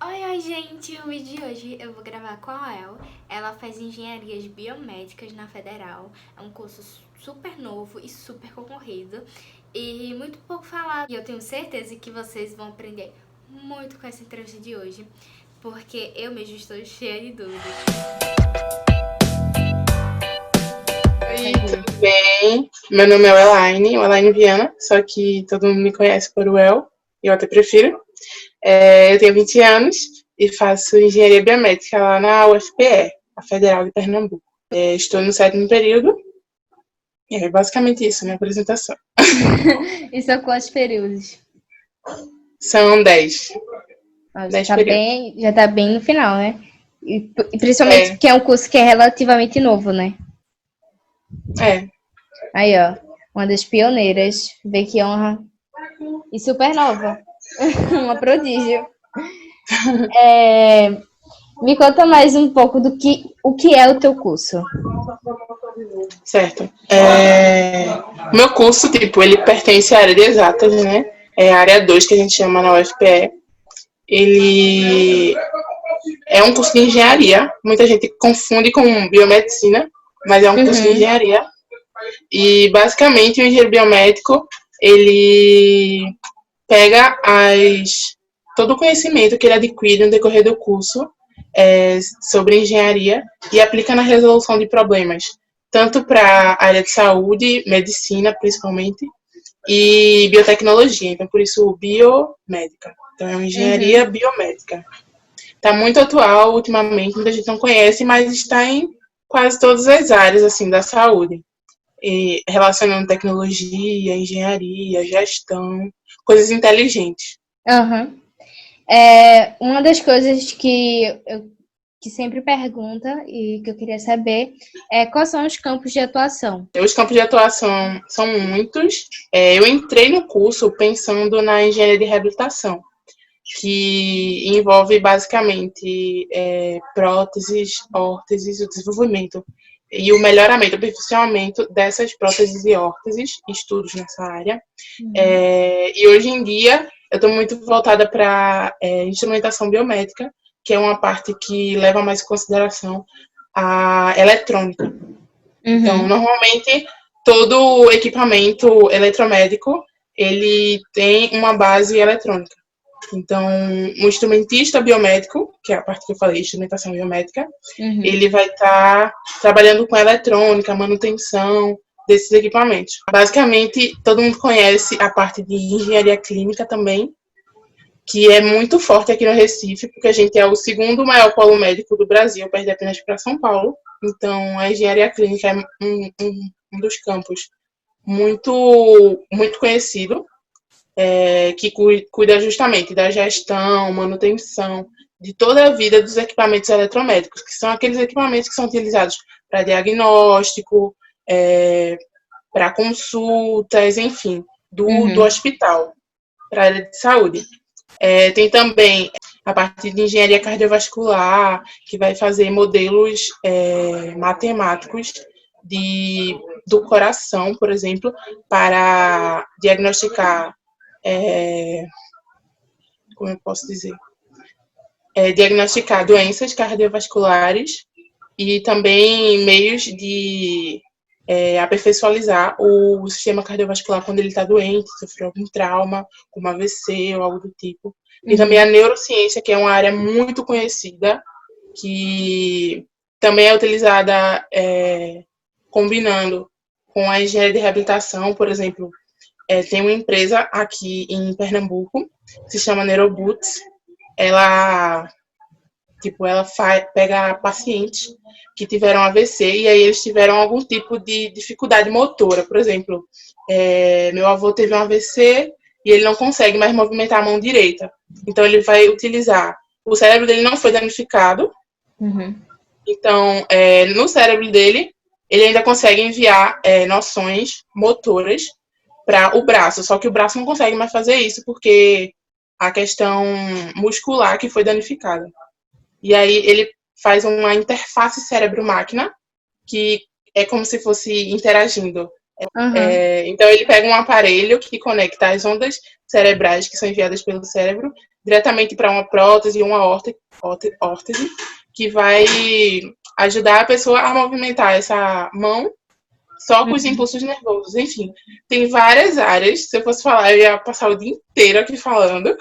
Oi, gente! O vídeo de hoje eu vou gravar com a El. Ela faz engenharias biomédicas na Federal. É um curso super novo e super concorrido e muito pouco falado. E eu tenho certeza que vocês vão aprender muito com essa entrevista de hoje, porque eu mesmo estou cheia de dúvidas. Oi, tudo bem? Meu nome é Elaine Viana, só que todo mundo me conhece por El, e eu até prefiro. Eu tenho 20 anos e faço engenharia biomédica lá na UFPE, a Federal de Pernambuco. Estou no 7º período, e é basicamente isso, minha apresentação. E são quantos períodos? São 10, Já 10 tá períodos. bem no final, né? E principalmente É, porque é um curso que é relativamente novo, né? é. Aí, ó, uma das pioneiras, vê que honra. E super nova, uma prodígio. Me conta mais um pouco o que é o teu curso. Certo. Meu curso, tipo, ele pertence à área de exatas, né? É a área 2 que a gente chama na UFPE. Ele é um curso de engenharia. Muita gente confunde com biomedicina, mas é um curso de Uhum, engenharia. E, basicamente, o engenheiro biomédico, ele pega todo o conhecimento que ele adquire no decorrer do curso sobre engenharia e aplica na resolução de problemas, tanto para a área de saúde, medicina, principalmente, e biotecnologia. Então, por isso, biomédica. Então, é uma engenharia uhum. biomédica. Está muito atual ultimamente, muita gente não conhece, mas está em quase todas as áreas assim da saúde, e relacionando tecnologia, engenharia, gestão, coisas inteligentes. Aham. Uma das coisas que sempre pergunta e que eu queria saber é quais são os campos de atuação. Os campos de atuação são muitos. Eu entrei no curso pensando na engenharia de reabilitação, que envolve basicamente próteses, órteses, o desenvolvimento e o melhoramento, o aperfeiçoamento dessas próteses e órteses, estudos nessa área. Uhum. E hoje em dia eu estou muito voltada para instrumentação biomédica, que é uma parte que leva mais em consideração a eletrônica. Então, Uhum. normalmente, todo equipamento eletromédico, ele tem uma base eletrônica. Então, o instrumentista biomédico, que é a parte que eu falei, instrumentação biomédica, Uhum. ele vai estar trabalhando com eletrônica, manutenção desses equipamentos. Basicamente, todo mundo conhece a parte de engenharia clínica também, que é muito forte aqui no Recife, porque a gente é o segundo maior polo médico do Brasil, perde apenas para São Paulo. Então, a engenharia clínica é um dos campos muito conhecido, que cuida justamente da gestão, manutenção de toda a vida dos equipamentos eletromédicos, que são aqueles equipamentos que são utilizados para diagnóstico, para consultas, enfim, do Uhum. hospital, para a área de saúde. Tem também a parte de engenharia cardiovascular, que vai fazer modelos matemáticos do coração, por exemplo, para diagnosticar, como eu posso dizer, diagnosticar doenças cardiovasculares e também meios de aperfeiçoar o sistema cardiovascular quando ele está doente, sofreu algum trauma, como AVC ou algo do tipo. E também a Uhum. neurociência, que é uma área muito conhecida, que também é utilizada combinando com a engenharia de reabilitação, por exemplo. Tem uma empresa aqui em Pernambuco, que se chama Neuroboots. Ela pega pacientes que tiveram AVC e aí eles tiveram algum tipo de dificuldade motora. Por exemplo, meu avô teve um AVC e ele não consegue mais movimentar a mão direita. Então, ele vai utilizar. O cérebro dele não foi danificado, Uhum. então, no cérebro dele, ele ainda consegue enviar noções motoras para o braço, só que o braço não consegue mais fazer isso porque a questão muscular que foi danificada. E aí ele faz uma interface cérebro-máquina, que é como se fosse interagindo Aham. Então, ele pega um aparelho que conecta as ondas cerebrais que são enviadas pelo cérebro diretamente para uma prótese e uma órtese, que vai ajudar a pessoa a movimentar essa mão só com os Uhum. impulsos nervosos. Enfim, tem várias áreas. Se eu fosse falar, eu ia passar o dia inteiro aqui falando.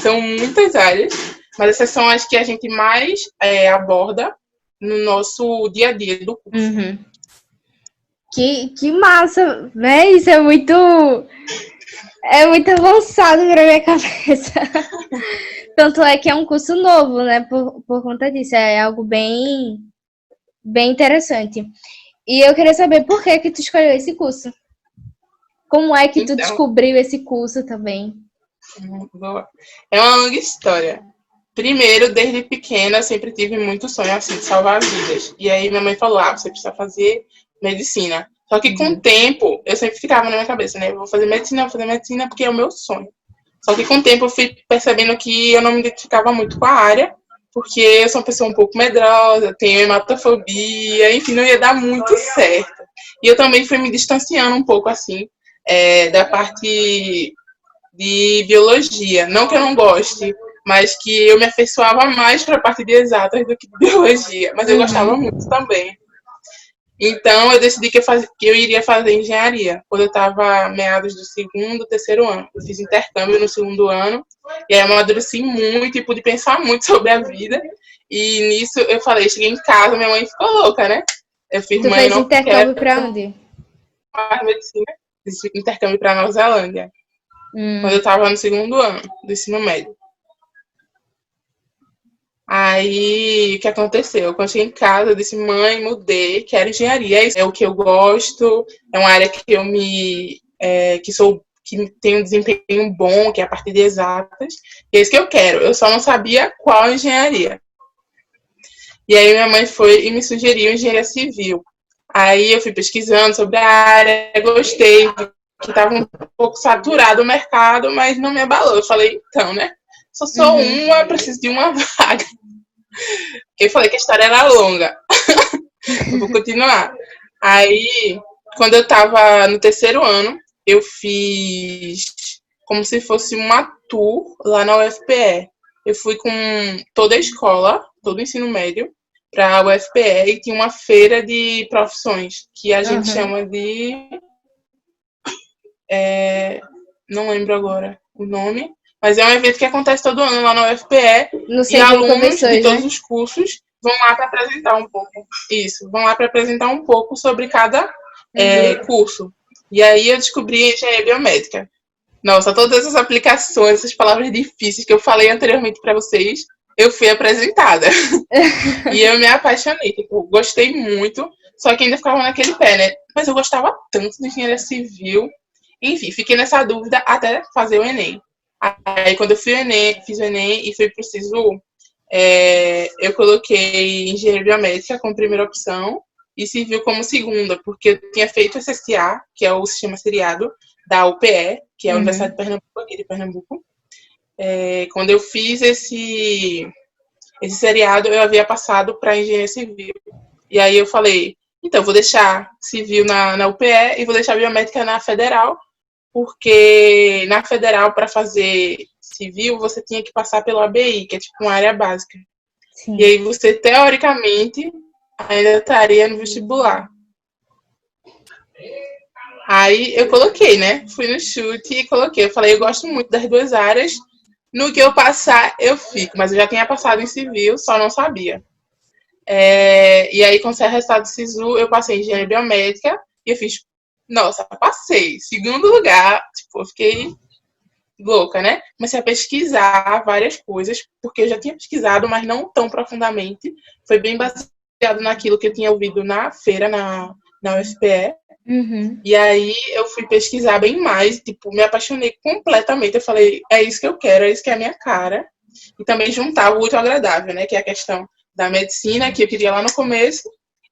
São muitas áreas, mas essas são as que a gente mais aborda no nosso dia a dia do curso. Uhum. Que massa, né? Isso é muito avançado pra minha cabeça. Tanto é que é um curso novo, né? Por conta disso, é algo bem interessante. E eu queria saber por que tu escolheu esse curso. Como é que tu Então, descobriu esse curso também? boa. É uma longa história. Primeiro, desde pequena, eu sempre tive muito sonho assim de salvar vidas. E aí minha mãe falou: "Ah, você precisa fazer medicina". Só que com o tempo, eu sempre ficava na minha cabeça, né? Eu vou fazer medicina porque é o meu sonho. Só que com o tempo eu fui percebendo que eu não me identificava muito com a área, porque eu sou uma pessoa um pouco medrosa, tenho hematofobia, enfim, não ia dar muito certo. E eu também fui me distanciando um pouco assim da parte de biologia. Não que eu não goste, mas que eu me afeiçoava mais para a parte de exatas do que de biologia. Mas eu gostava Uhum. muito também. Então, eu decidi que eu iria fazer engenharia, quando eu estava meados do segundo, terceiro ano. Eu fiz intercâmbio no segundo ano, e aí eu amadureci muito e pude pensar muito sobre a vida. E nisso eu falei, cheguei em casa, minha mãe ficou louca, né? Eu fiz, Tu mãe, eu fez não quero intercâmbio pra onde? mais medicina. Fiz intercâmbio para Nova Zelândia, quando eu estava no segundo ano do ensino médio. Aí, o que aconteceu? Quando eu cheguei em casa, eu disse, mãe, mudei, quero engenharia, é o que eu gosto, é uma área que eu que tenho um desempenho bom, que é a parte de exatas, e é isso que eu quero. Eu só não sabia qual engenharia. E aí minha mãe foi e me sugeriu engenharia civil. Aí eu fui pesquisando sobre a área, gostei, que estava um pouco saturado o mercado, mas não me abalou. Eu falei, então, né? Só sou Uhum. uma, preciso de uma vaga. Eu falei que a história era longa. Eu vou continuar. Aí, quando eu tava no terceiro ano, eu fiz como se fosse uma tour lá na UFPE. Eu fui com toda a escola, todo o ensino médio, para a UFPE e tinha uma feira de profissões, que a gente Uhum. chama de. Não lembro agora o nome, mas é um evento que acontece todo ano lá na UFPE No e centro de alunos de convenções, todos né? os cursos vão lá para apresentar um pouco. Isso, vão lá para apresentar um pouco sobre cada Uhum. curso. E aí eu descobri a engenharia biomédica. Nossa, todas essas aplicações, essas palavras difíceis que eu falei anteriormente para vocês, eu fui apresentada. E eu me apaixonei, tipo, gostei muito, só que ainda ficava naquele pé, né? Mas eu gostava tanto de engenharia civil. Enfim, fiquei nessa dúvida até fazer o Enem. Aí, quando eu fui Enem, fiz o Enem e foi preciso, eu coloquei engenharia biomédica como primeira opção e civil como segunda, porque eu tinha feito o SSA, que é o sistema seriado, da UPE, que é a Universidade Uhum. de Pernambuco, aqui de Pernambuco. Quando eu fiz esse seriado, eu havia passado para engenharia civil. E aí eu falei, então, vou deixar civil na UPE e vou deixar biomédica na federal, porque na federal, para fazer civil, você tinha que passar pelo ABI, que é tipo uma área básica. E Sim. aí você, teoricamente, ainda estaria no vestibular. Aí eu coloquei, né? Fui no chute e coloquei. Eu falei, eu gosto muito das duas áreas. No que eu passar, eu fico. Mas eu já tinha passado em civil, só não sabia. E aí, com o resultado do SISU, eu passei em engenharia biomédica e eu fiz, nossa, passei. Segundo lugar, tipo, eu fiquei louca, né? Comecei a pesquisar várias coisas, porque eu já tinha pesquisado, mas não tão profundamente. Foi bem baseado naquilo que eu tinha ouvido na feira, na UFPE. Uhum. E aí eu fui pesquisar bem mais, tipo, me apaixonei completamente. Eu falei, é isso que eu quero, é isso que é a minha cara. E também juntar o útil ao agradável, né? Que é a questão da medicina, que eu queria lá no começo,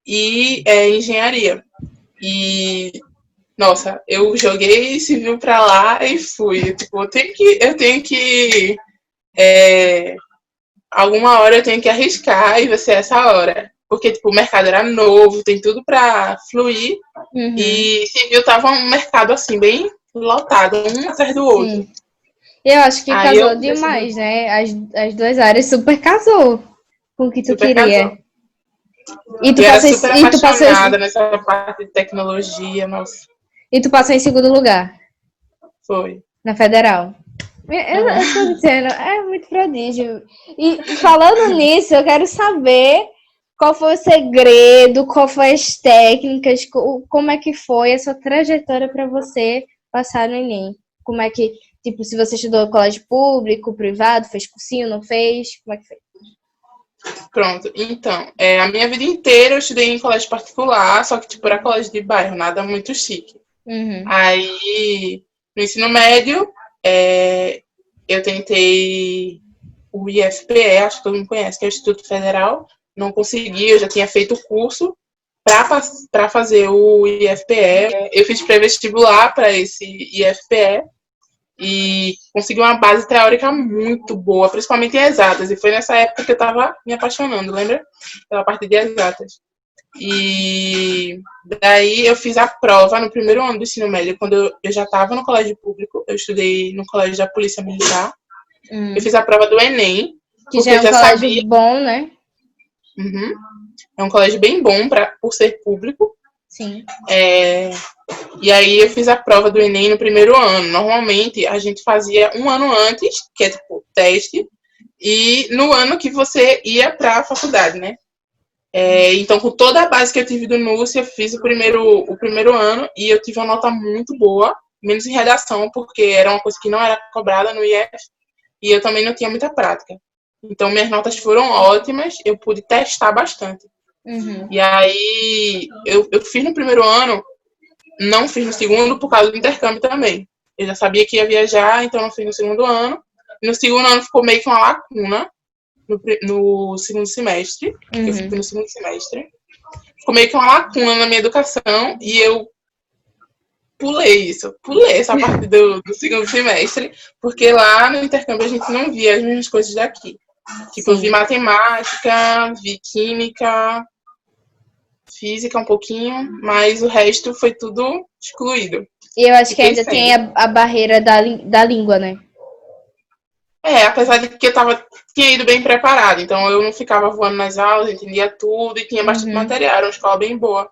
e engenharia. E, nossa, eu joguei civil pra lá e fui. Tipo, alguma hora eu tenho que arriscar e vai ser essa hora. porque tipo, o mercado era novo, tem tudo para fluir. Uhum. E civil tava um mercado assim, bem lotado, um atrás do outro. Sim. Eu acho que Aí casou eu demais, decidi né? As duas áreas super casou com o que tu super queria. casar. E tu E era passou, super e tu passou, apaixonada nessa parte de tecnologia, nossa, e tu passou em segundo lugar foi. na Federal. Eu tô dizendo, é muito prodígio. E falando nisso, eu quero saber qual foi o segredo, qual foi as técnicas, como é que foi a sua trajetória para você passar no Enem. Como é que, tipo, se você estudou colégio público, privado, fez cursinho, não fez? Como é que foi? Pronto, então, a minha vida inteira eu estudei em colégio particular, só que tipo, era colégio de bairro, nada muito chique. Uhum. Aí, no ensino médio, eu tentei o IFPE, acho que todo mundo conhece, que é o Instituto Federal, não consegui, eu já tinha feito o curso para fazer o IFPE. Eu fiz pré-vestibular para esse IFPE e consegui uma base teórica muito boa, principalmente em exatas. E foi nessa época que eu estava me apaixonando, lembra? Pela parte de exatas. E daí eu fiz a prova no primeiro ano do ensino médio, quando eu já estava no colégio público, eu estudei no colégio da Polícia Militar. Eu fiz a prova do Enem, Que porque já é eu um já colégio sabia. bom, né? Uhum. É um colégio bem bom por ser público. Sim. E aí eu fiz a prova do Enem no primeiro ano. Normalmente a gente fazia um ano antes, que é tipo teste, e no ano que você ia para a faculdade, né? Então, com toda a base que eu tive do NUSS, eu fiz o primeiro ano e eu tive uma nota muito boa, menos em redação, porque era uma coisa que não era cobrada no IF e eu também não tinha muita prática. Então, minhas notas foram ótimas, eu pude testar bastante. Uhum. E aí, eu fiz no primeiro ano, não fiz no segundo por causa do intercâmbio também. Eu já sabia que ia viajar, então não fiz no segundo ano. E no segundo ano ficou meio que uma lacuna no segundo semestre, que eu fui no segundo semestre. Ficou meio que uma lacuna na minha educação e eu pulei essa parte do segundo semestre, porque lá no intercâmbio a gente não via as mesmas coisas daqui. Tipo, eu vi matemática, vi química, física um pouquinho, mas o resto foi tudo excluído. E eu acho que Fiquei ainda tem sem. a barreira da língua, né? Apesar de que eu tinha ido bem preparada, então eu não ficava voando nas aulas, entendia tudo e tinha bastante material, era uma escola bem boa.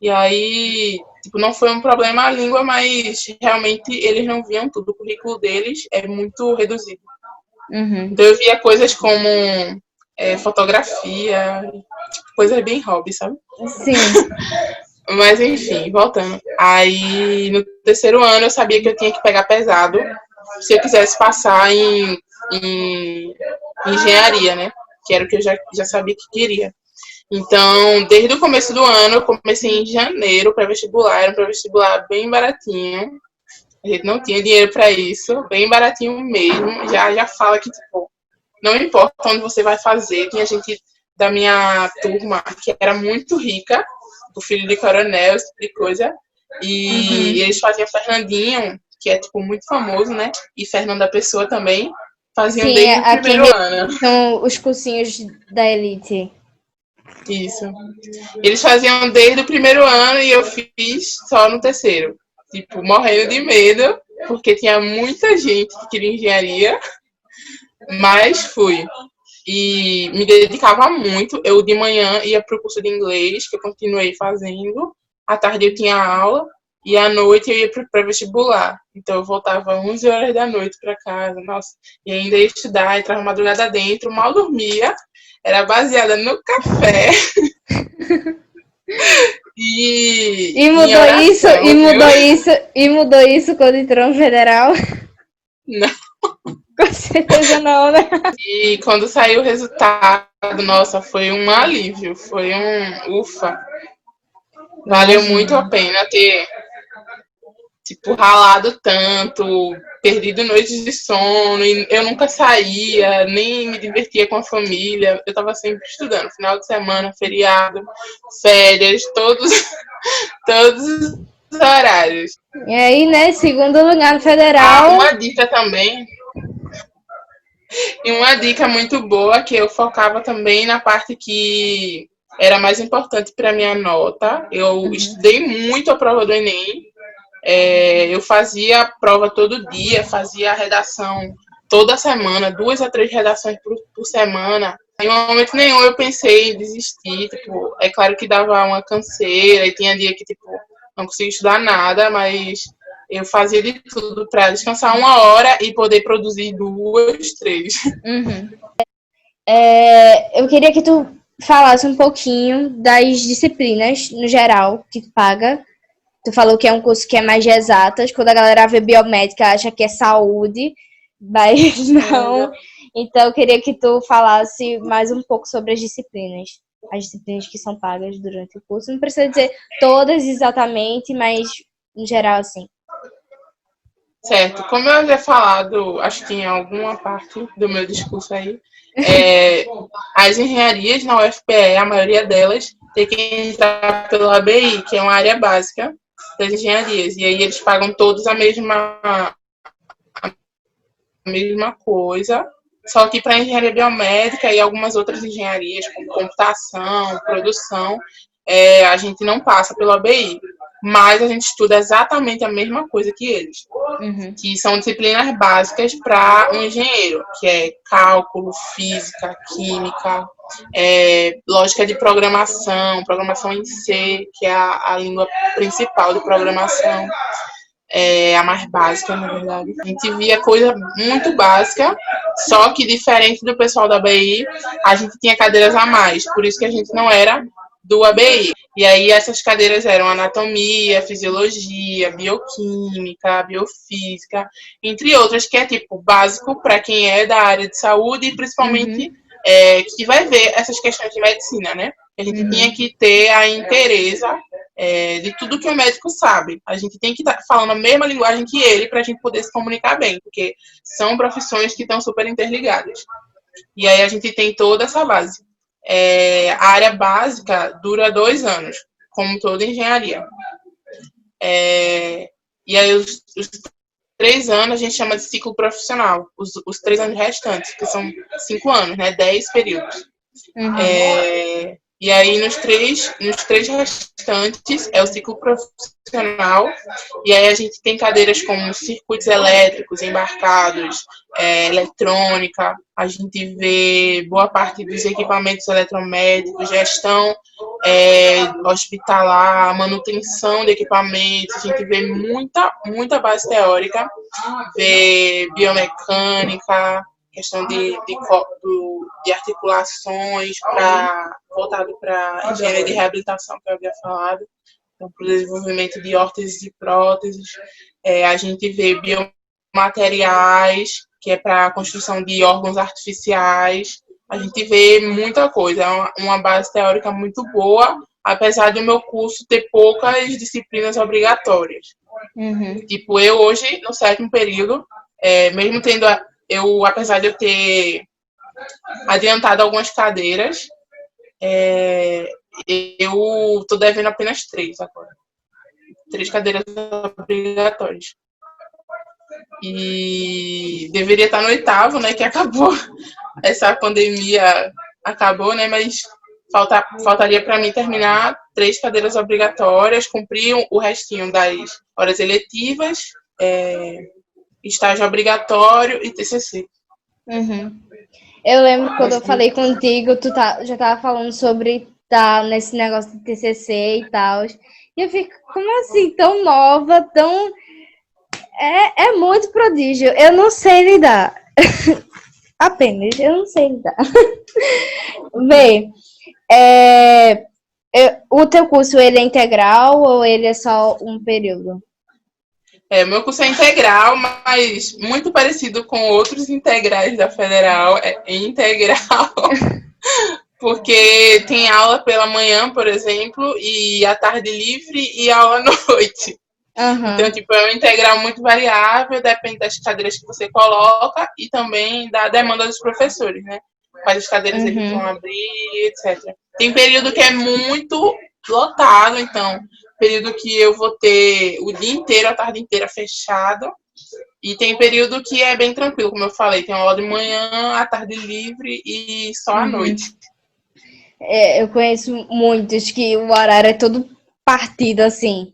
E aí, tipo, não foi um problema a língua, mas realmente eles não viam tudo. O currículo deles é muito reduzido. Então eu via coisas como fotografia, tipo, coisas bem hobby, sabe? Sim. Mas enfim, voltando. Aí no terceiro ano eu sabia que eu tinha que pegar pesado se eu quisesse passar em engenharia, né? Que era o que eu já sabia que queria. Então, desde o começo do ano, eu comecei em janeiro para vestibular, era um pré-vestibular bem baratinho. A gente não tinha dinheiro para isso, bem baratinho mesmo. Já fala que, tipo, não importa onde você vai fazer. Tinha gente da minha turma que era muito rica, o filho de coronel, esse tipo de coisa. E eles faziam Fernandinho, que é, tipo, muito famoso, né? E Fernanda Pessoa também. Faziam Sim, desde o aqui primeiro ano. são os cursinhos da elite. Isso. Eles faziam desde o primeiro ano e eu fiz só no terceiro. Tipo, morrendo de medo, porque tinha muita gente que queria engenharia, mas fui. E me dedicava muito. Eu de manhã ia para o curso de inglês, que eu continuei fazendo. À tarde eu tinha aula e à noite eu ia para o pré-vestibular. Então eu voltava 11 horas da noite para casa, nossa. E ainda ia estudar, entrava madrugada dentro, mal dormia. Era baseada no café. E em mudou isso, oração, e mudou isso quando entrou no federal? Não. Com certeza não, né? E quando saiu o resultado, nossa, foi um alívio, foi um ufa. Valeu muito a pena ter, tipo, ralado tanto, perdido noites de sono, e eu nunca saía, nem me divertia com a família. Eu tava sempre estudando, final de semana, feriado, férias, todos os horários. E aí, né, segundo lugar no federal. Uma dica também, e uma dica muito boa, que eu focava também na parte que era mais importante para minha nota. Eu estudei muito a prova do Enem. Eu fazia a prova todo dia, fazia a redação toda semana, 2 a 3 redações por semana. Em momento nenhum eu pensei em desistir. Tipo, é claro que dava uma canseira e tinha dia que tipo, não conseguia estudar nada, mas eu fazia de tudo para descansar 1 hora e poder produzir 2, 3. Eu queria que tu falasse um pouquinho das disciplinas, no geral, que tu paga. Tu falou que é um curso que é mais de exatas. Quando a galera vê biomédica, acha que é saúde, mas não. Então, eu queria que tu falasse mais um pouco sobre as disciplinas que são pagas durante o curso. Não precisa dizer todas exatamente, mas em geral, assim. Certo. Como eu havia falado, acho que em alguma parte do meu discurso aí, as engenharias na UFPE, a maioria delas, tem que entrar pelo ABI, que é uma área básica das engenharias. E aí eles pagam todos a mesma coisa, só que para engenharia biomédica e algumas outras engenharias, como computação, produção, a gente não passa pelo ABI, mas a gente estuda exatamente a mesma coisa que eles, que são disciplinas básicas para um engenheiro, que é cálculo, física, química, lógica de programação, programação em C, que é a língua principal de programação, a mais básica, na verdade. A gente via coisa muito básica, só que diferente do pessoal da ABI, a gente tinha cadeiras a mais, por isso que a gente não era do ABI. E aí essas cadeiras eram anatomia, fisiologia, bioquímica, biofísica, entre outras, que é tipo básico para quem é da área de saúde e principalmente que vai ver essas questões de medicina, né? A gente tinha que ter a inteireza de tudo que o médico sabe. A gente tem que estar falando a mesma linguagem que ele para a gente poder se comunicar bem, porque são profissões que estão super interligadas. E aí a gente tem toda essa base. A área básica dura 2 anos, como toda engenharia. E aí os 3 anos a gente chama de ciclo profissional, os 3 anos restantes, que são 5 anos, né? 10 períodos. E aí, nos três restantes, é o ciclo profissional. E aí, a gente tem cadeiras como circuitos elétricos, embarcados, eletrônica. A gente vê boa parte dos equipamentos eletromédicos, gestão hospitalar, manutenção de equipamentos. A gente vê muita base teórica, vê biomecânica, questão de articulações voltado para engenharia de reabilitação, que eu havia falado, então, para o desenvolvimento de órteses e próteses. A gente vê biomateriais, que é para a construção de órgãos artificiais. A gente vê muita coisa, é uma base teórica muito boa, apesar do meu curso ter poucas disciplinas obrigatórias. Tipo, eu hoje, no 7º período, mesmo tendo apesar de eu ter adiantado algumas cadeiras, eu estou devendo apenas 3 agora. 3 cadeiras obrigatórias. E deveria estar no 8º, né? Que acabou. Essa pandemia acabou, né? Mas faltaria para mim terminar 3 cadeiras obrigatórias, cumprir o restinho das horas eletivas, estágio obrigatório e TCC. Eu lembro quando eu falei contigo, tu já tava falando sobre nesse negócio de TCC e tal. E eu fico, como assim, tão nova, tão... É muito prodígio. Eu não sei lidar. Apenas, eu não sei lidar. Vê, o teu curso, ele é integral ou ele é só um período? Meu curso é integral, mas muito parecido com outros integrais da Federal. É integral, porque tem aula pela manhã, por exemplo, e à tarde livre e aula à noite. Então, tipo, é um integral muito variável, depende das cadeiras que você coloca e também da demanda dos professores, né? Quais as cadeiras eles vão abrir, etc. Tem período que é muito lotado, então, período que eu vou ter o dia inteiro, a tarde inteira fechado. E tem período que é bem tranquilo, como eu falei, tem aula de manhã, a tarde livre e só à noite. Eu conheço muitos que o horário é todo partido assim.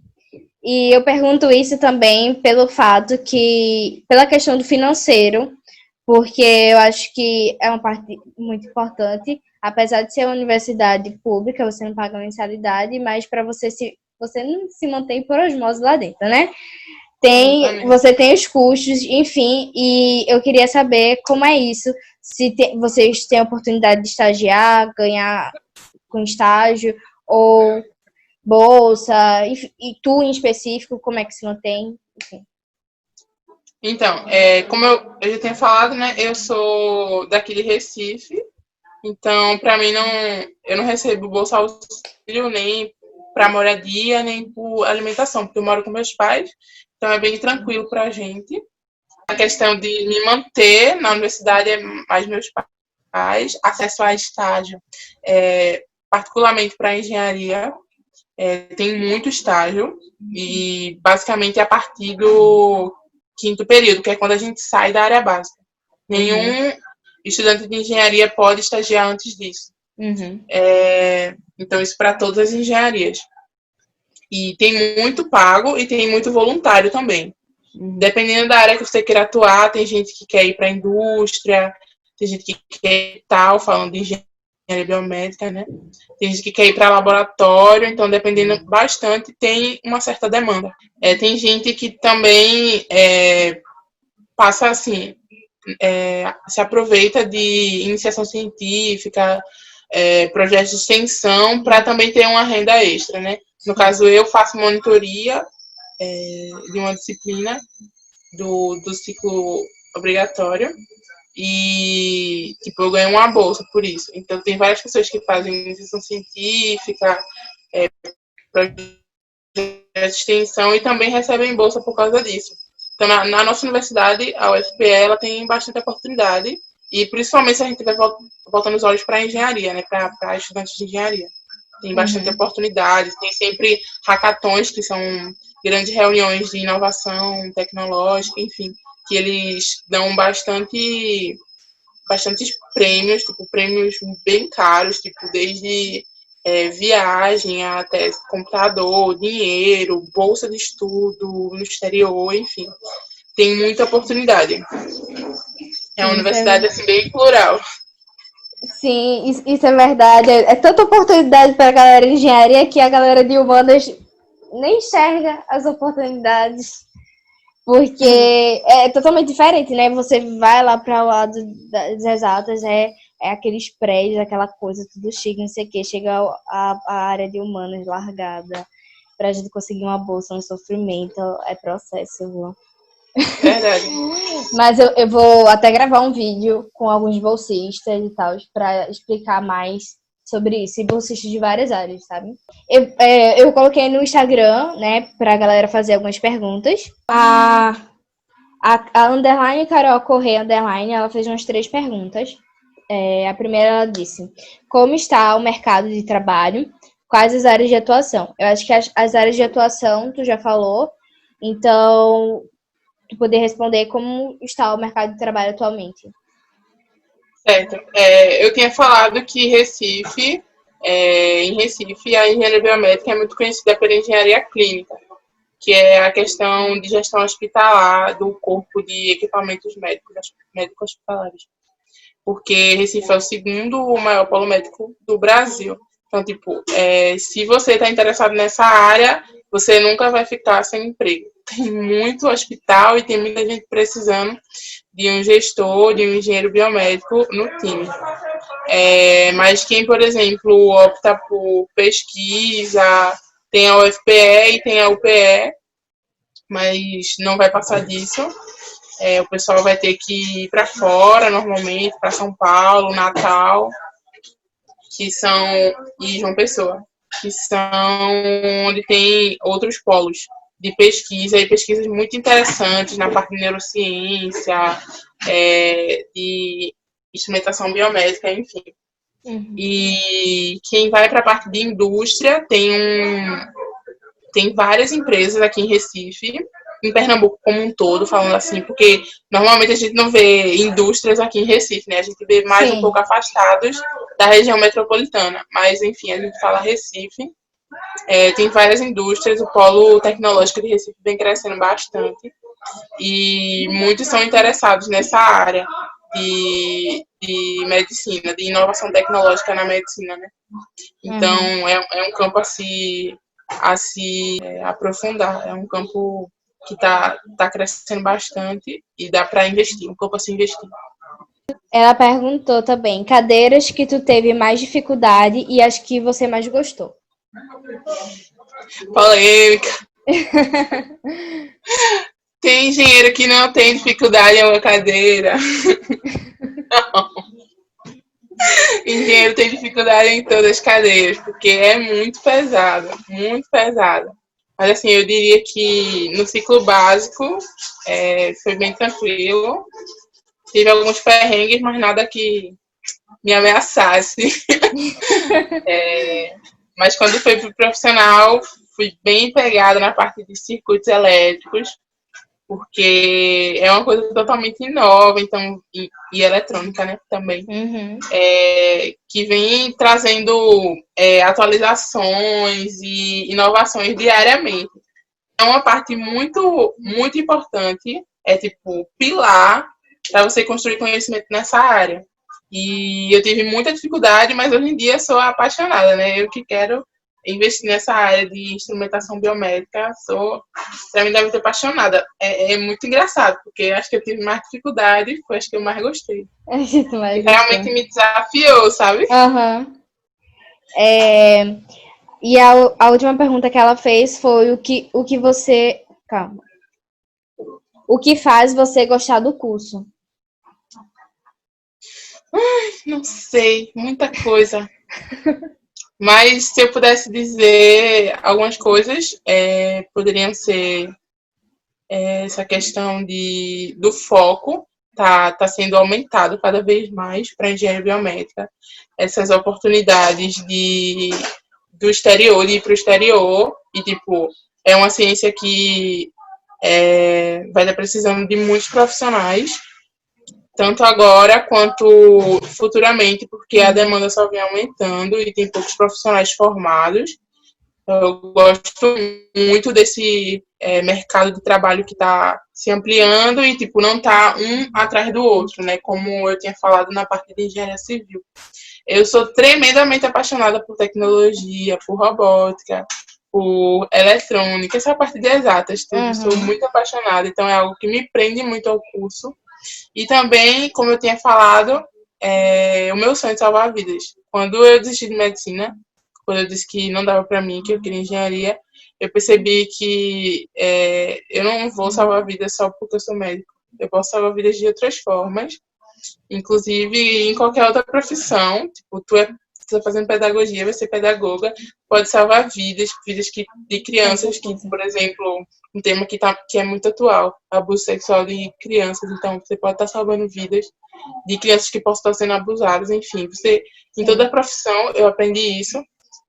E eu pergunto isso também pelo fato que, pela questão do financeiro, porque eu acho que é uma parte muito importante, apesar de ser uma universidade pública, você não paga mensalidade, mas para você não se mantém por osmose lá dentro, né? Exatamente. Você tem os custos, enfim, e eu queria saber como é isso, se vocês têm a oportunidade de estagiar, ganhar com estágio, ou bolsa, e tu em específico, como é que se mantém? Enfim. Então, como eu já tinha falado, né? Eu sou daqui de Recife, então para mim eu não recebo bolsa auxílio nem para moradia, nem por alimentação, porque eu moro com meus pais, então é bem tranquilo para a gente. A questão de me manter na universidade é mais meus pais, acesso a estágio, particularmente para engenharia, tem muito estágio, e basicamente é a partir do quinto período, que é quando a gente sai da área básica. Nenhum estudante de engenharia pode estagiar antes disso. Uhum. Então, isso para todas as engenharias. E tem muito pago e tem muito voluntário também. Dependendo da área que você queira atuar, tem gente que quer ir para a indústria, tem gente que quer tal, falando de engenharia biomédica, né? Tem gente que quer ir para laboratório, então dependendo bastante, tem uma certa demanda. Tem gente que também passa assim, se aproveita de iniciação científica, projetos de extensão, para também ter uma renda extra, né? No caso, eu faço monitoria de uma disciplina do ciclo obrigatório e, tipo, eu ganho uma bolsa por isso. Então, tem várias pessoas que fazem iniciação científica, projetos de extensão e também recebem bolsa por causa disso. Então, na nossa universidade, a UFPE, ela tem bastante oportunidade e, principalmente, se a gente vai voltando os olhos para a engenharia, né, para estudantes de engenharia. Tem bastante oportunidade, tem sempre hackathons, que são grandes reuniões de inovação tecnológica, enfim, que eles dão bastantes prêmios, tipo, prêmios bem caros, tipo, desde viagem até computador, dinheiro, bolsa de estudo no exterior, enfim. Tem muita oportunidade. É uma universidade, assim, bem plural. Sim, isso é verdade. É tanta oportunidade para a galera de engenharia que a galera de humanas nem enxerga as oportunidades. Porque é totalmente diferente, né? Você vai lá para o lado das exatas, é aqueles prédios, aquela coisa, tudo chique, não sei o quê. Chega a área de humanas largada. Pra gente conseguir uma bolsa no sofrimento, é processo, viu? Verdade. Mas eu vou até gravar um vídeo com alguns bolsistas e tal, para explicar mais sobre isso. E bolsistas de várias áreas, sabe? Eu coloquei no Instagram, né, pra galera fazer algumas perguntas. A underline Carol Correia, underline, ela fez umas 3 perguntas. A primeira, ela disse: como está o mercado de trabalho? Quais as áreas de atuação? Eu acho que as áreas de atuação tu já falou, então tu poder responder como está o mercado de trabalho atualmente. Certo. Eu tinha falado que em Recife, a engenharia biomédica é muito conhecida pela engenharia clínica, que é a questão de gestão hospitalar do corpo de equipamentos médicos hospitalares. Porque Recife é o segundo maior polo médico do Brasil. Então, tipo, se você está interessado nessa área, você nunca vai ficar sem emprego. Tem muito hospital e tem muita gente precisando de um gestor, de um engenheiro biomédico no time. Mas quem, por exemplo, opta por pesquisa, tem a UFPE e tem a UPE, mas não vai passar disso. O pessoal vai ter que ir para fora, normalmente, para São Paulo, Natal, e João Pessoa, que são onde tem outros polos de pesquisa e pesquisas muito interessantes na parte de neurociência, de instrumentação biomédica, enfim. E quem vai para a parte de indústria tem várias empresas aqui em Recife, em Pernambuco como um todo, falando assim, porque normalmente a gente não vê indústrias aqui em Recife, né? A gente vê mais um pouco afastados da região metropolitana, mas enfim, a gente fala Recife. Tem várias indústrias, o polo tecnológico de Recife vem crescendo bastante e muitos são interessados nessa área de medicina, de inovação tecnológica na medicina, né? Então, é um campo a se aprofundar, é um campo que tá crescendo bastante e dá para investir, um campo a se investir. Ela perguntou também, cadeiras que tu teve mais dificuldade e as que você mais gostou. Polêmica. Tem engenheiro que não tem dificuldade em uma cadeira. Não. Engenheiro tem dificuldade em todas as cadeiras, porque é muito pesado, muito pesado. Mas assim, eu diria que no ciclo básico foi bem tranquilo. Tive alguns perrengues, mas nada que me ameaçasse. Mas quando foi pro profissional, fui bem pegada na parte de circuitos elétricos, porque é uma coisa totalmente nova, então, e eletrônica, né, também, que vem trazendo atualizações e inovações diariamente. É uma parte muito, muito importante, tipo, pilar para você construir conhecimento nessa área. E eu tive muita dificuldade, mas hoje em dia sou apaixonada, né? Eu que quero investir nessa área de instrumentação biomédica, sou extremamente apaixonada. É muito engraçado, porque acho que eu tive mais dificuldade, foi acho que eu mais gostei. Realmente me desafiou, sabe? E a última pergunta que ela fez foi o que você... Calma. O que faz você gostar do curso? Não sei, muita coisa. Mas se eu pudesse dizer algumas coisas, poderiam ser essa questão do foco, tá sendo aumentado cada vez mais para a engenharia biomédica. Essas oportunidades do exterior, de ir para o exterior, e tipo, é uma ciência que vai estar precisando de muitos profissionais, tanto agora quanto futuramente, porque a demanda só vem aumentando e tem poucos profissionais formados. Eu gosto muito desse mercado de trabalho que está se ampliando e tipo, não está um atrás do outro, né? Como eu tinha falado na parte de engenharia civil. Eu sou tremendamente apaixonada por tecnologia, por robótica, por eletrônica, essa parte de exatas, tudo. Sou muito apaixonada, então é algo que me prende muito ao curso. E também, como eu tinha falado, o meu sonho é salvar vidas. Quando eu desisti de medicina, quando eu disse que não dava para mim, que eu queria engenharia, eu percebi que eu não vou salvar vidas só porque eu sou médico. Eu posso salvar vidas de outras formas, inclusive em qualquer outra profissão. Tipo, tu está fazendo pedagogia, vai ser pedagoga, pode salvar vidas de crianças que, por exemplo, um tema que é muito atual, abuso sexual de crianças. Então, você pode estar salvando vidas de crianças que possam estar sendo abusadas, enfim. Em toda a profissão, eu aprendi isso,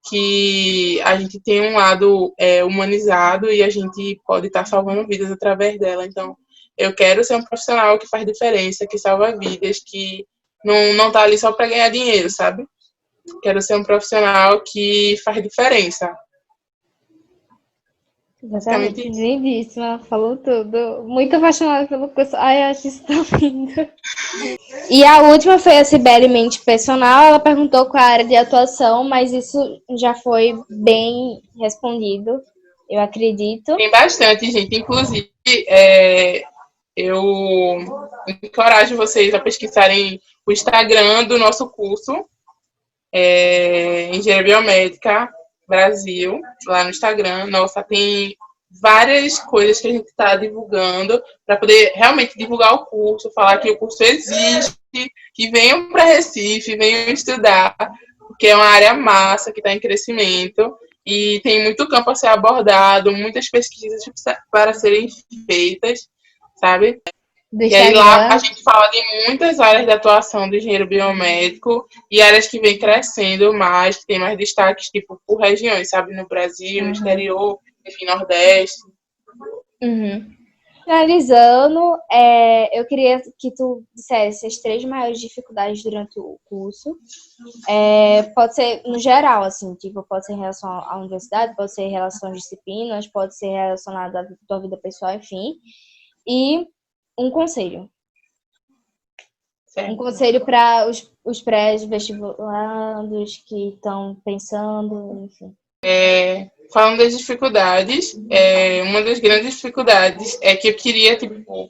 que a gente tem um lado humanizado e a gente pode estar salvando vidas através dela. Então, eu quero ser um profissional que faz diferença, que salva vidas, que não está ali só para ganhar dinheiro, sabe? Quero ser um profissional que faz diferença. Exatamente, lindíssima, falou tudo. Muito apaixonada pelo curso. Ai, eu acho isso tão lindo. E a última foi a Cibele Mente Personal. Ela perguntou qual a área de atuação, mas isso já foi bem respondido, eu acredito. Tem bastante, gente. Inclusive, eu encorajo vocês a pesquisarem o Instagram do nosso curso, Engenharia Biomédica Brasil, lá no Instagram. Nossa, tem várias coisas que a gente está divulgando para poder realmente divulgar o curso, falar que o curso existe, que venham para Recife, venham estudar, porque é uma área massa que está em crescimento e tem muito campo a ser abordado, muitas pesquisas para serem feitas, sabe? E aí lá a gente fala de muitas áreas de atuação do engenheiro biomédico e áreas que vêm crescendo mais, que tem mais destaques, tipo, por regiões, sabe? No Brasil, no exterior, enfim, Nordeste. finalizando, eu queria que tu dissesse as 3 maiores dificuldades durante o curso. Pode ser no geral, assim, tipo, pode ser em relação à universidade, pode ser em relação às disciplinas, pode ser relacionado à tua vida pessoal, enfim. E um conselho. Certo. Um conselho para os pré-vestibulados que estão pensando, enfim. Falando das dificuldades, uma das grandes dificuldades é que eu queria, tipo,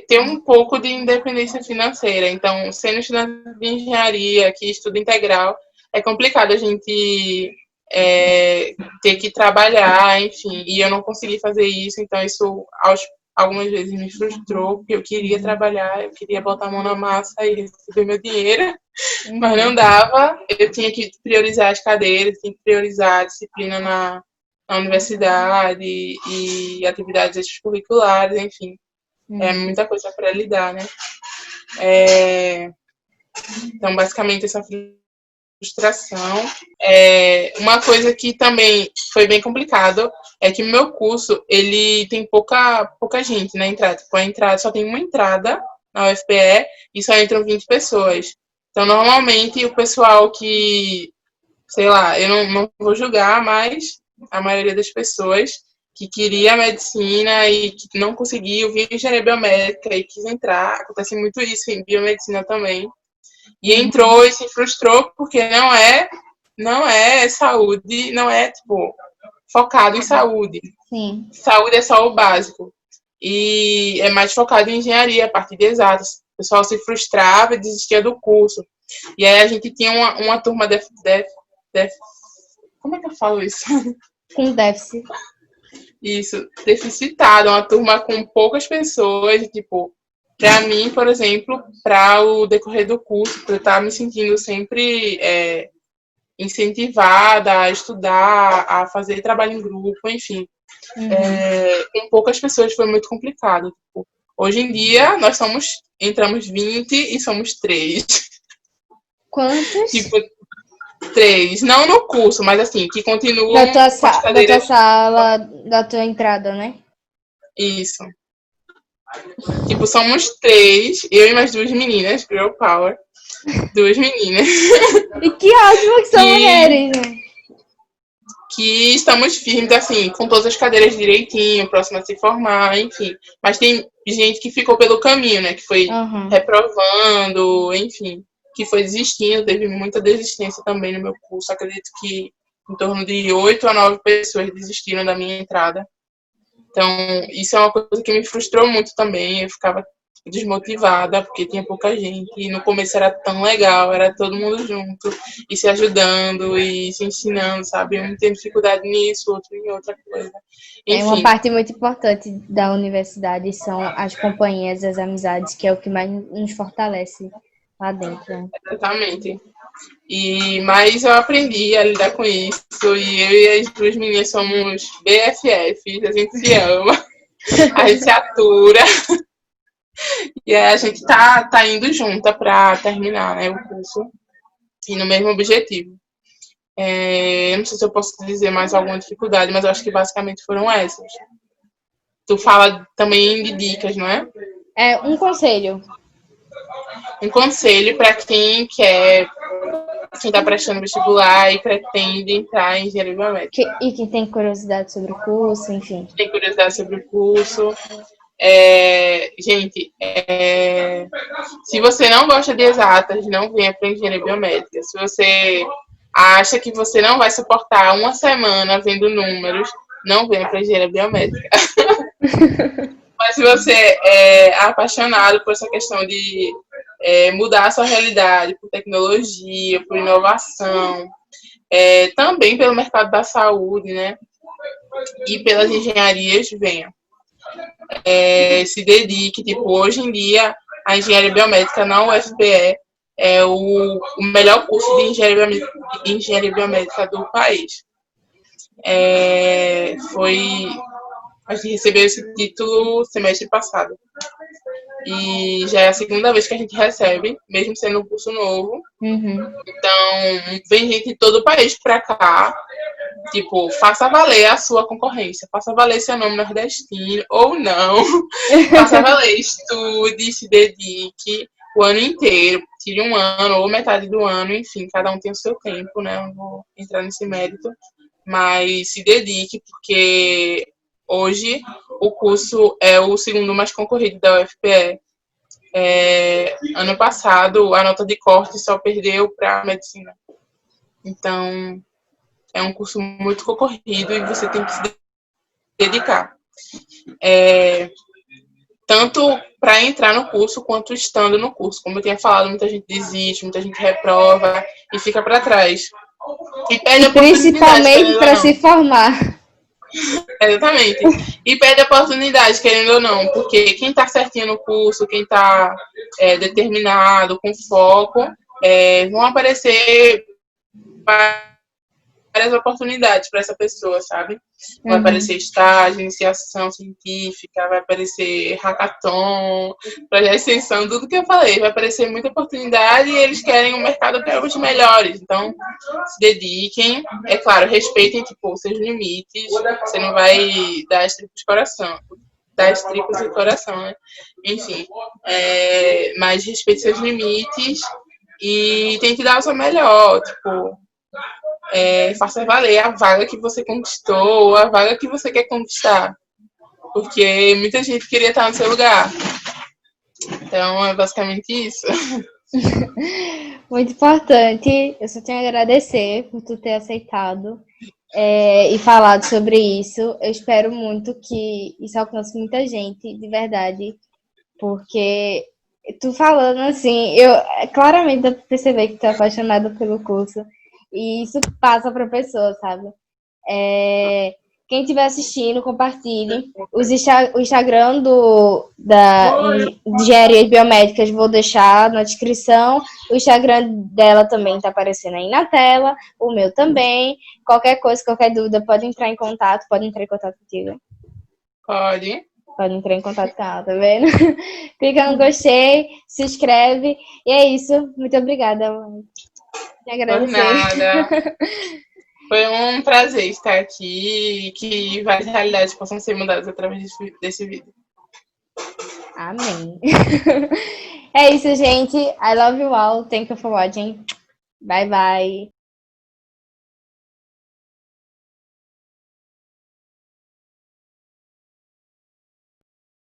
ter um pouco de independência financeira. Então, sendo estudante de engenharia, que estuda integral, é complicado a gente ter que trabalhar, enfim, e eu não consegui fazer isso, então isso algumas vezes me frustrou, porque eu queria trabalhar, eu queria botar a mão na massa e receber meu dinheiro, mas não dava. Eu tinha que priorizar as cadeiras, tinha que priorizar a disciplina na universidade e atividades extracurriculares, enfim. É muita coisa para lidar, né? Então, basicamente, essa frustração. Uma coisa que também foi bem complicado é que o meu curso, ele tem pouca gente na entrada. Tipo, a entrada só tem uma entrada na UFPE e só entram 20 pessoas. Então, normalmente, o pessoal que, sei lá, eu não vou julgar, mas a maioria das pessoas que queria medicina e que não conseguiu, vir engenharia biomédica e quis entrar. Acontece muito isso em biomedicina também. E entrou e se frustrou porque não é saúde, não é, tipo, focado em saúde. Sim. Saúde é só o básico. E é mais focado em engenharia, a parte de exatas. O pessoal se frustrava e desistia do curso. E aí a gente tinha uma turma como é que eu falo isso? Com déficit. Isso, deficitada, uma turma com poucas pessoas, tipo, para mim, por exemplo, para o decorrer do curso, eu estar me sentindo sempre incentivada a estudar, a fazer trabalho em grupo, enfim. Com poucas pessoas foi muito complicado. Tipo, hoje em dia, entramos 20 e somos 3. Quantos? Tipo, 3. Não no curso, mas assim, que continuam Da tua, com as da tua cadeiras. sala, da tua entrada, né? Isso. Tipo, somos 3, eu e mais 2 meninas, Girl Power. 2 meninas. E que ótimo que são mulheres, né? Que estamos firmes, assim, com todas as cadeiras direitinho, próximo a se formar, enfim. Mas tem gente que ficou pelo caminho, né? Que foi reprovando, enfim. Que foi desistindo, teve muita desistência também no meu curso. Acredito que em torno de 8 a 9 pessoas desistiram da minha entrada. Então, isso é uma coisa que me frustrou muito também. Eu ficava desmotivada, porque tinha pouca gente. E no começo era tão legal, era todo mundo junto, e se ajudando, e se ensinando, sabe? Um tem dificuldade nisso, outro em outra coisa. Enfim. Uma parte muito importante da universidade são as companhias, as amizades, que é o que mais nos fortalece lá dentro. Né? Exatamente. Mas eu aprendi a lidar com isso, e eu e as 2 meninas somos BFFs, a gente se ama, a gente se atura. E aí a gente tá indo junta para terminar, né, o curso e no mesmo objetivo. Eu não sei se eu posso dizer mais alguma dificuldade, mas eu acho que basicamente foram essas. Tu fala também de dicas, não é? Um conselho. Um conselho para quem está prestando vestibular e pretende entrar em engenharia biomédica. E quem tem curiosidade sobre o curso, enfim. Tem curiosidade sobre o curso. Gente, se você não gosta de exatas, não venha para engenharia biomédica. Se você acha que você não vai suportar uma semana vendo números, não venha para engenharia biomédica. Mas se você é apaixonado por essa questão de mudar a sua realidade por tecnologia, por inovação, também pelo mercado da saúde, né? E pelas engenharias, venha. Se dedique, tipo, hoje em dia a engenharia biomédica na UFPE é o melhor curso de engenharia biomédica do país. A gente recebeu esse título semestre passado. E já é a segunda vez que a gente recebe, mesmo sendo um curso novo. Então, vem gente de todo o país para cá. Tipo, faça valer a sua concorrência, faça valer seu nome nordestino ou não. Faça valer, estude, se dedique o ano inteiro, tire um ano ou metade do ano, enfim, cada um tem o seu tempo, né? Não vou entrar nesse mérito, mas se dedique, porque hoje o curso é o segundo mais concorrido da UFPE. Ano passado, a nota de corte só perdeu para medicina. Então, é um curso muito concorrido e você tem que se dedicar. Tanto para entrar no curso quanto estando no curso. Como eu tinha falado, muita gente desiste, muita gente reprova e fica para trás. E perde E a oportunidade, principalmente querendo ou para não. se formar. Exatamente. E perde a oportunidade, querendo ou não, porque quem está certinho no curso, quem está determinado, com foco, vão aparecer várias oportunidades para essa pessoa, sabe? Vai aparecer estágio, iniciação científica, vai aparecer hackathon, projeto de extensão, tudo que eu falei. Vai aparecer muita oportunidade e eles querem um mercado para os melhores. Então, se dediquem. É claro, respeitem, tipo, os seus limites. Você não vai dar as tripas de coração. Dar as tripas do coração, né? Enfim. Mas respeite seus limites e tente dar o seu melhor. Tipo, faça valer a vaga que você conquistou ou a vaga que você quer conquistar. Porque muita gente queria estar no seu lugar. Então, é basicamente isso. Muito importante. Eu só tenho a agradecer por tu ter aceitado e falado sobre isso. Eu espero muito que isso alcance muita gente, de verdade. Porque tu falando assim, claramente dá pra perceber que tu é apaixonada pelo curso. E isso passa pra pessoa, sabe? Quem estiver assistindo, compartilhe. O Instagram de Engenharia Biomédicas vou deixar na descrição. O Instagram dela também tá aparecendo aí na tela. O meu também. Qualquer coisa, qualquer dúvida, pode entrar em contato. Pode entrar em contato contigo. Pode. Pode entrar em contato com ela, tá vendo? Clica no gostei, se inscreve. E é isso. Muito obrigada, mãe. Te Por agradecer. nada. Foi um prazer estar aqui e que várias realidades possam ser mudadas através desse vídeo. Amém. É isso, gente. I love you all. Thank you for watching. Bye, bye.